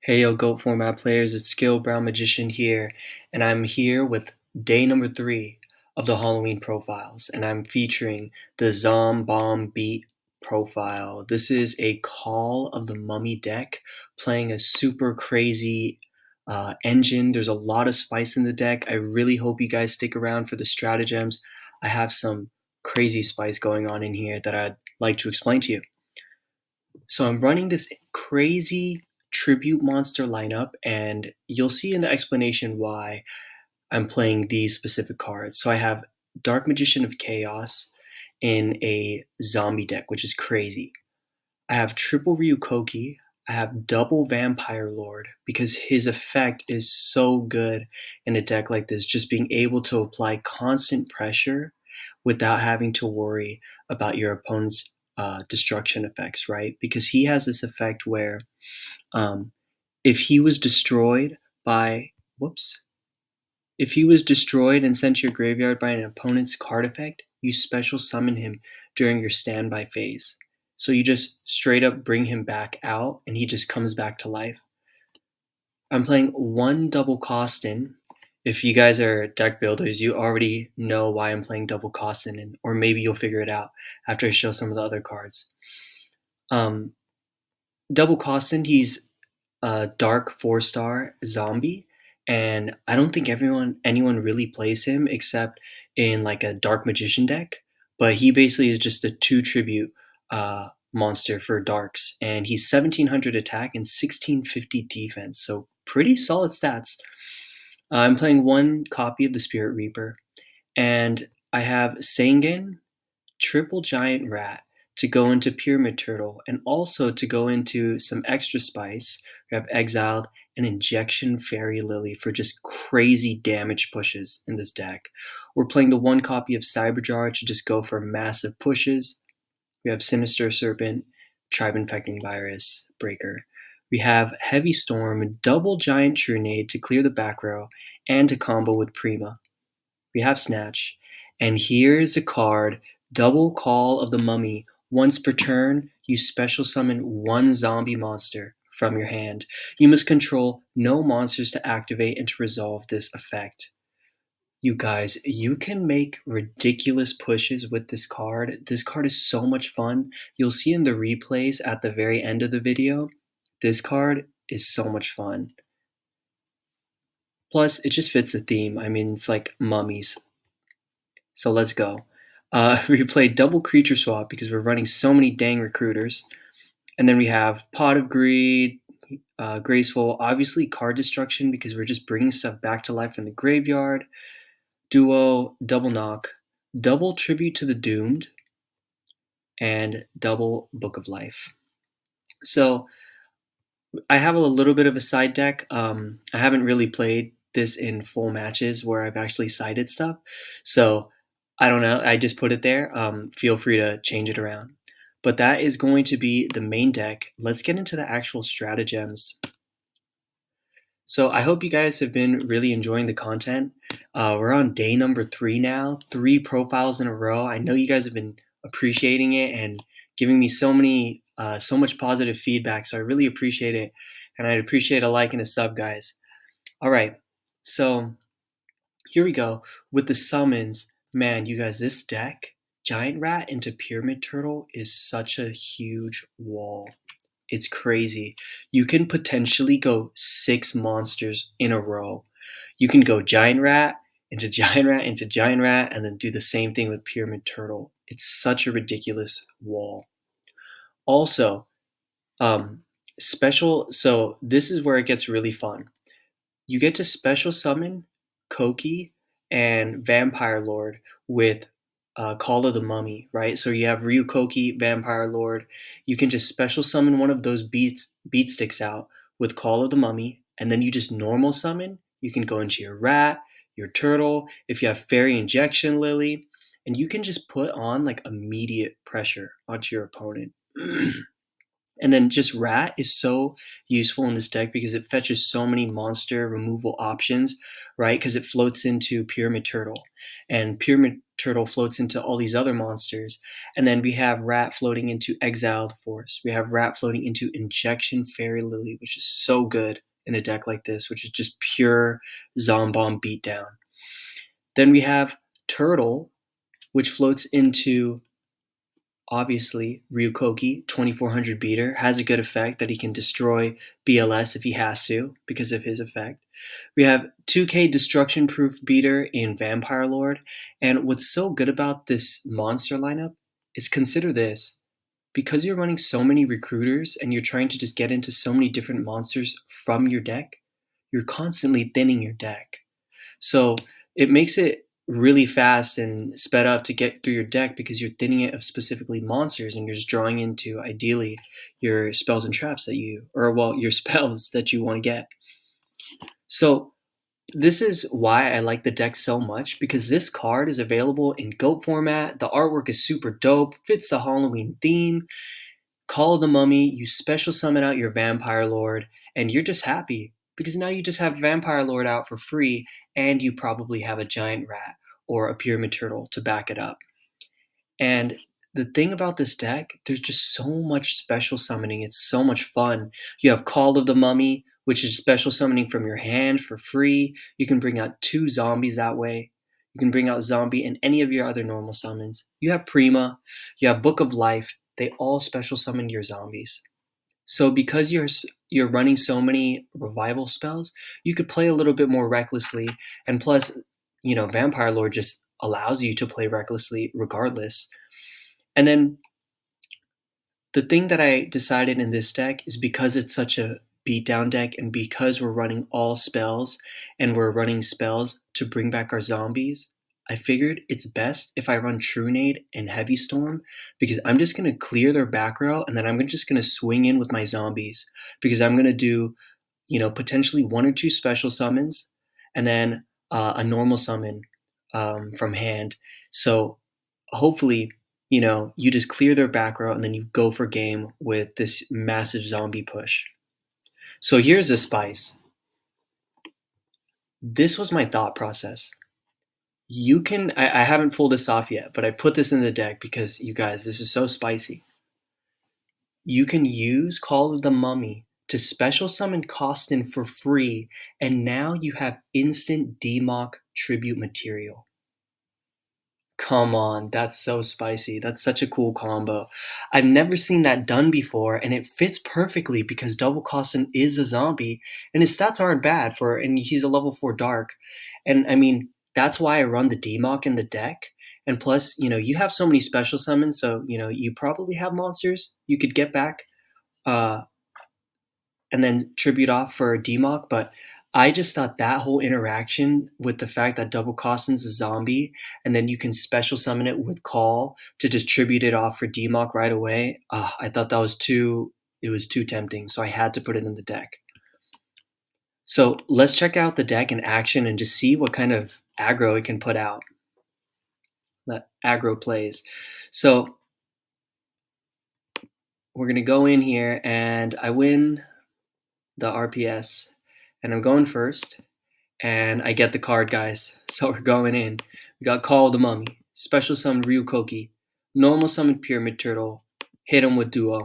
Hey yo, GOAT format players, it's Skill Brown Magician here, and I'm here with day number 3 of the Halloween profiles, and I'm featuring the ZOMB BOMB BEAT profile. This is a Call of the Mummy deck, playing a super crazy engine. There's a lot of spice in the deck. I really hope you guys stick around for the stratagems. I have some crazy spice going on in here that I'd like to explain to you. So I'm running this crazy tribute monster lineup, and you'll see in the explanation why I'm playing these specific cards. So I have Dark Magician of Chaos in a zombie deck, which is crazy. I have triple Ryu Kokki. I have double Vampire Lord because his effect is so good in a deck like this, just being able to apply constant pressure without having to worry about your opponent's destruction effects, right? Because he has this effect where um, if he was destroyed by, if he was destroyed and sent to your graveyard by an opponent's card effect, you special summon him during your standby phase. So you just straight up bring him back out and he just comes back to life. I'm playing one double Coston. If you guys are deck builders, you already know why I'm playing double Coston, or maybe you'll figure it out after I show some of the other cards. Double Coston, he's a dark 4-star zombie, and I don't think anyone really plays him except in like a Dark Magician deck. But he basically is just a 2 tribute monster for darks, and he's 1700 attack and 1650 defense, so pretty solid stats. I'm playing one copy of the Spirit Reaper, and I have Sangan, triple giant rat to go into Pyramid Turtle, and also to go into some extra spice. We have Exiled and Injection Fairy Lily for just crazy damage pushes in this deck. We're playing the one copy of Cyberjar to just go for massive pushes. We have Sinister Serpent, Tribe Infecting Virus, Breaker. We have Heavy Storm, double Giant Trunade to clear the back row and to combo with Prema. We have Snatch, and here's a card, Double Call of the Mummy. Once per turn, you special summon one zombie monster from your hand. You must control no monsters to activate and to resolve this effect. You guys, you can make ridiculous pushes with this card. This card is so much fun. You'll see in the replays at the very end of the video, this card is so much fun. Plus, it just fits the theme. I mean, it's like mummies. So let's go. We played double creature swap because we're running so many dang recruiters. And then we have Pot of Greed, Graceful, obviously card destruction because we're just bringing stuff back to life in the graveyard. Duo, double knock, double tribute to the doomed, and double Book of Life. So I have a little bit of a side deck. I haven't really played this in full matches where I've actually sided stuff. So I don't know. I just put it there. Feel free to change it around. But that is going to be the main deck. Let's get into the actual stratagems. So I hope you guys have been really enjoying the content. We're on day number 3 now, 3 profiles in a row. I know you guys have been appreciating it and giving me so much positive feedback. So I really appreciate it. And I'd appreciate a like and a sub, guys. All right. So here we go with the summons. Man, you guys, this deck, Giant Rat into Pyramid Turtle, is such a huge wall. It's crazy. You can potentially go 6 monsters in a row. You can go Giant Rat into Giant Rat into Giant Rat and then do the same thing with Pyramid Turtle. It's such a ridiculous wall. Also, so this is where it gets really fun. You get to special summon Kokki and Vampire Lord with Call of the Mummy, right? So you have Ryu Kokki, Vampire Lord. You can just special summon one of those beat sticks out with Call of the Mummy, and then you just normal summon. You can go into your rat, your turtle, if you have Fairy Injection Lily, and you can just put on like immediate pressure onto your opponent. And then just Rat is so useful in this deck because it fetches so many monster removal options, right? Because it floats into Pyramid Turtle. And Pyramid Turtle floats into all these other monsters. And then we have Rat floating into Exiled Force. We have Rat floating into Injection Fairy Lily, which is so good in a deck like this, which is just pure ZOMB BOMB beatdown. Then we have Turtle, which floats into, obviously, Kokki, 2400 beater, has a good effect that he can destroy BLS if he has to because of his effect. We have 2k destruction proof beater in Vampire Lord, and what's so good about this monster lineup is, consider this, because you're running so many recruiters and you're trying to just get into so many different monsters from your deck, you're constantly thinning your deck. So it makes it really fast and sped up to get through your deck because you're thinning it of specifically monsters and you're just drawing into, ideally, your spells and traps that your spells that you want to get. So this is why I like the deck so much, because this card is available in GOAT format. The artwork is super dope, fits the Halloween theme. Call of the Mummy, you special summon out your Vampire Lord, and you're just happy because now you just have Vampire Lord out for free, and you probably have a giant rat or a pyramid turtle to back it up. And the thing about this deck, there's just so much special summoning. It's so much fun. You have Call of the Mummy, which is special summoning from your hand for free. You can bring out 2 zombies that way. You can bring out Zombie and any of your other normal summons. You have Prema. You have Book of Life. They all special summon your zombies. So because you're running so many revival spells, you could play a little bit more recklessly. And plus, Vampire Lord just allows you to play recklessly regardless. And then the thing that I decided in this deck is, because it's such a beatdown deck and because we're running all spells and we're running spells to bring back our zombies, I figured it's best if I run Trunade and Heavy Storm, because I'm just going to clear their back row and then I'm just going to swing in with my zombies, because I'm going to do, potentially 1 or 2 special summons and then a normal summon from hand. So hopefully, you just clear their back row and then you go for game with this massive zombie push. So here's the spice. This was my thought process. I haven't pulled this off yet, but I put this in the deck because, you guys, this is so spicy. You can use Call of the Mummy to special summon Coston for free, and now you have instant DMOC tribute material. Come on, that's so spicy. That's such a cool combo. I've never seen that done before, and it fits perfectly because Double Coston is a zombie, and his stats aren't bad and he's a level 4 dark. And I mean, that's why I run the DMOC in the deck. And plus, you have so many special summons, so, you probably have monsters you could get back and then tribute off for a DMOC, but I just thought that whole interaction with the fact that Double Coston's a zombie, and then you can special summon it with Call to just tribute it off for DMOC right away, I thought that was too tempting, so I had to put it in the deck. So let's check out the deck in action and just see what kind of aggro it can put out. That aggro plays. So we're going to go in here, and I win the RPS, and I'm going first, and I get the card, guys. So we're going in. We got Call of the Mummy, special summon Kokki, normal summon Pyramid Turtle, hit him with Duo.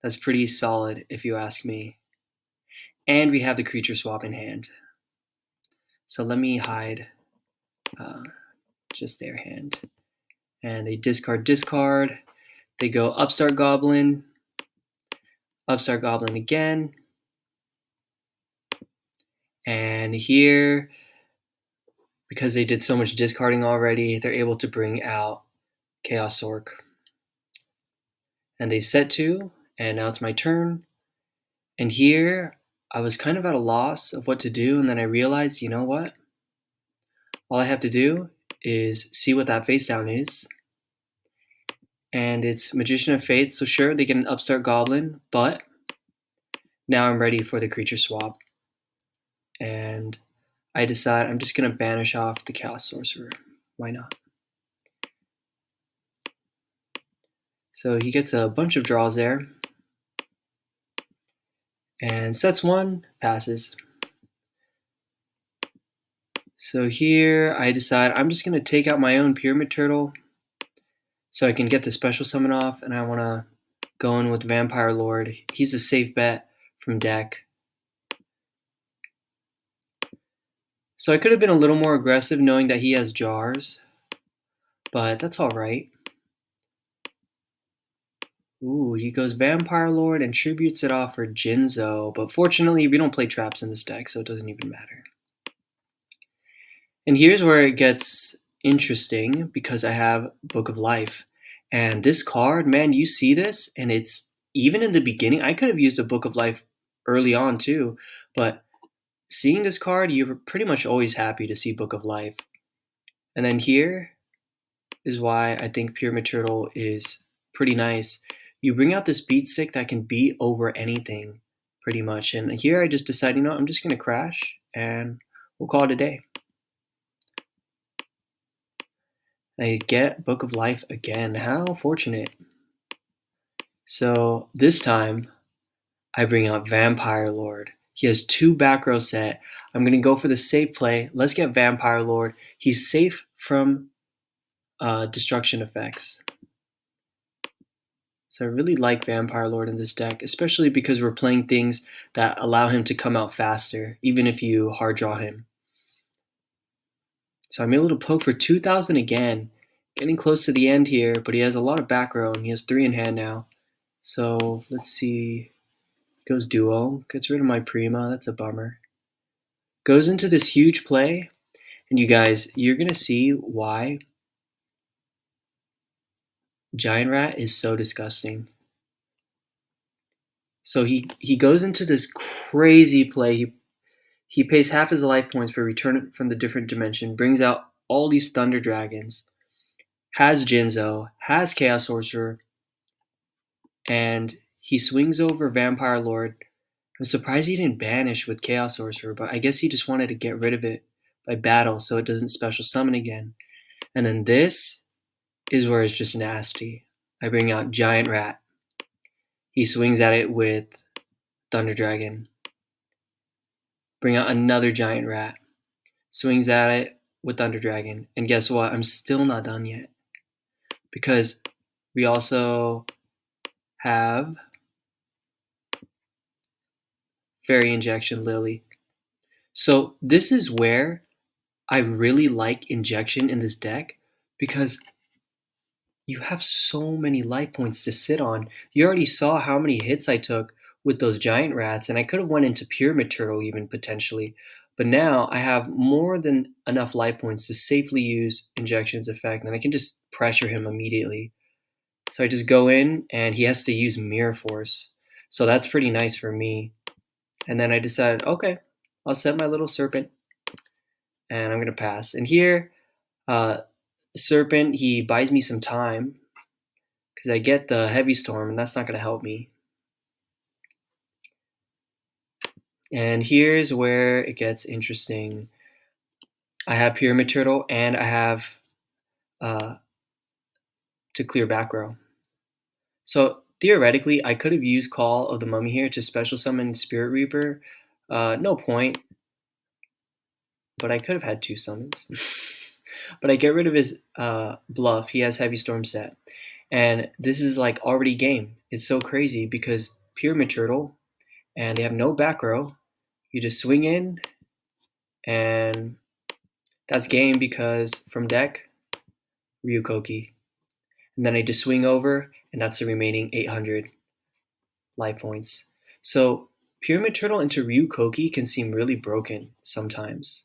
That's pretty solid if you ask me. And we have the creature swap in hand. So let me hide just their hand. And they discard. They go Upstart Goblin again. And here, because they did so much discarding already, they're able to bring out Chaos Orc. And they set 2, and now it's my turn. And here, I was kind of at a loss of what to do, and then I realized, you know what? All I have to do is see what that face down is. And it's Magician of Faith, so sure, they get an Upstart Goblin, but now I'm ready for the creature swap. And I decide I'm just going to banish off the Chaos Sorcerer. Why not? So he gets a bunch of draws there. And sets 1, passes. So here I decide I'm just going to take out my own Pyramid Turtle so I can get the special summon off, and I want to go in with Vampire Lord. He's a safe bet from deck. So I could have been a little more aggressive knowing that he has jars, but that's alright. Ooh, he goes Vampire Lord and tributes it off for Jinzo, but fortunately we don't play traps in this deck, so it doesn't even matter. And here's where it gets interesting because I have Book of Life. And this card, man, you see this, and it's even in the beginning, I could have used a Book of Life early on too, but seeing this card, you're pretty much always happy to see Book of Life. And then here is why I think Pyramid Turtle is pretty nice. You bring out this beat stick that can beat over anything, pretty much. And here I just decided, you know, I'm just going to crash, and we'll call it a day. I get Book of Life again. How fortunate. So this time, I bring out Vampire Lord. He has 2 back row set. I'm going to go for the safe play. Let's get Vampire Lord. He's safe from destruction effects. So I really like Vampire Lord in this deck, especially because we're playing things that allow him to come out faster, even if you hard draw him. So I'm able to poke for 2,000 again. Getting close to the end here, but he has a lot of back row, and he has 3 in hand now. So let's see. He goes duo. Gets rid of my Prema. That's a bummer. Goes into this huge play, and you guys, you're going to see why Giant Rat is so disgusting. So he goes into this crazy play. He pays half his life points for return from the different dimension, brings out all these Thunder Dragons, has Jinzo, has Chaos Sorcerer, and he swings over Vampire Lord. I'm surprised he didn't banish with Chaos Sorcerer, but I guess he just wanted to get rid of it by battle so it doesn't special summon again. And then this is where it's just nasty. I bring out Giant Rat. He swings at it with Thunder Dragon. Bring out another Giant Rat. Swings at it with Thunder Dragon. And guess what? I'm still not done yet. Because we also have Fairy Injection Lily. So this is where I really like Injection in this deck because you have so many life points to sit on. You already saw how many hits I took with those Giant Rats, and I could have went into Pyramid Turtle even potentially. But now I have more than enough life points to safely use Injection's effect, and I can just pressure him immediately. So I just go in, and he has to use Mirror Force. So that's pretty nice for me. And then I decided, okay, I'll set my little Serpent, and I'm going to pass. And here, Serpent, he buys me some time, because I get the Heavy Storm, and that's not going to help me. And here's where it gets interesting. I have Pyramid Turtle, and I have to clear back row. So theoretically, I could have used Call of the Mummy here to special summon Spirit Reaper. No point. But I could have had 2 summons. But I get rid of his bluff. He has Heavy Storm set. And this is like already game. It's so crazy because Pyramid Turtle, and they have no back row. You just swing in, and that's game because from deck, Ryu Kokki. And then I just swing over, and that's the remaining 800 life points. So Pyramid Turtle into Ryu Kokki can seem really broken sometimes.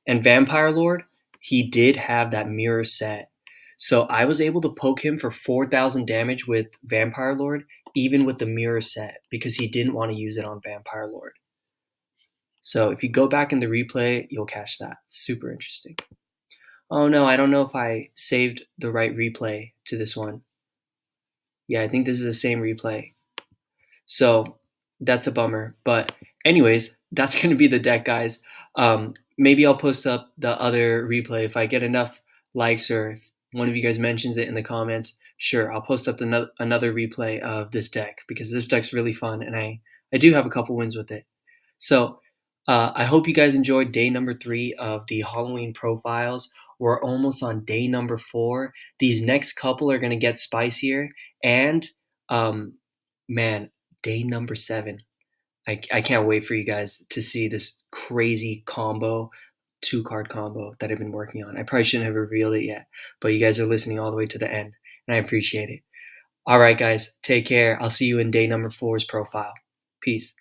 And Vampire Lord, he did have that mirror set. So I was able to poke him for 4,000 damage with Vampire Lord, even with the mirror set, because he didn't want to use it on Vampire Lord. So if you go back in the replay, you'll catch that. Super interesting. Oh no, I don't know if I saved the right replay to this one. Yeah, I think this is the same replay. So that's a bummer. But anyways, that's going to be the deck, guys. Maybe I'll post up the other replay if I get enough likes, or if one of you guys mentions it in the comments. Sure, I'll post up another replay of this deck because this deck's really fun, and I do have a couple wins with it. So I hope you guys enjoyed day number 3 of the Halloween profiles. We're almost on day number 4. These next couple are gonna get spicier, and, um, man, day number 7. I can't wait for you guys to see this crazy combo, 2-card combo that I've been working on. I probably shouldn't have revealed it yet, but you guys are listening all the way to the end, and I appreciate it. Alright guys, take care. I'll see you in day number 4's profile. Peace.